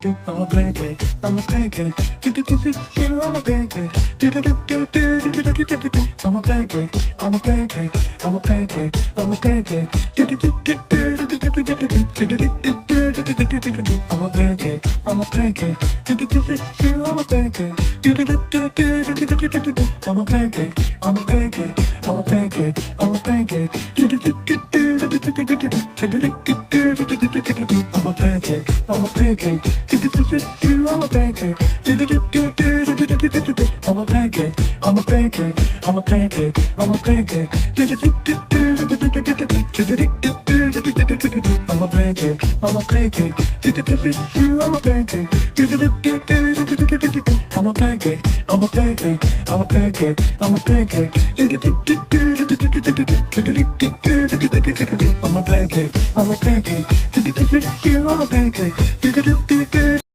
I'm a pancake, I'm a pancake. I'm a pancake. I'm a pancake, I'm a pancake, I'm a pancake, I'm a pancake. I'm a pancake, I'm a pancake. I'm a pancake. I'm a pancake, I'm a pancake, I'm a pancake, I'm a pancake. I'm a pancake, I'm a pancake. I'm a pancake. I'm a pancake, I'm a pancake, I'm a pancake, I'm a pancake. I'm a pancake, I'm a pancake. I'm a pancake. I'm a pancake, I'm a pancake, I'm a pancake, I'm a pancake. I'm a pancake, I'm a pancake. I'm a pancake.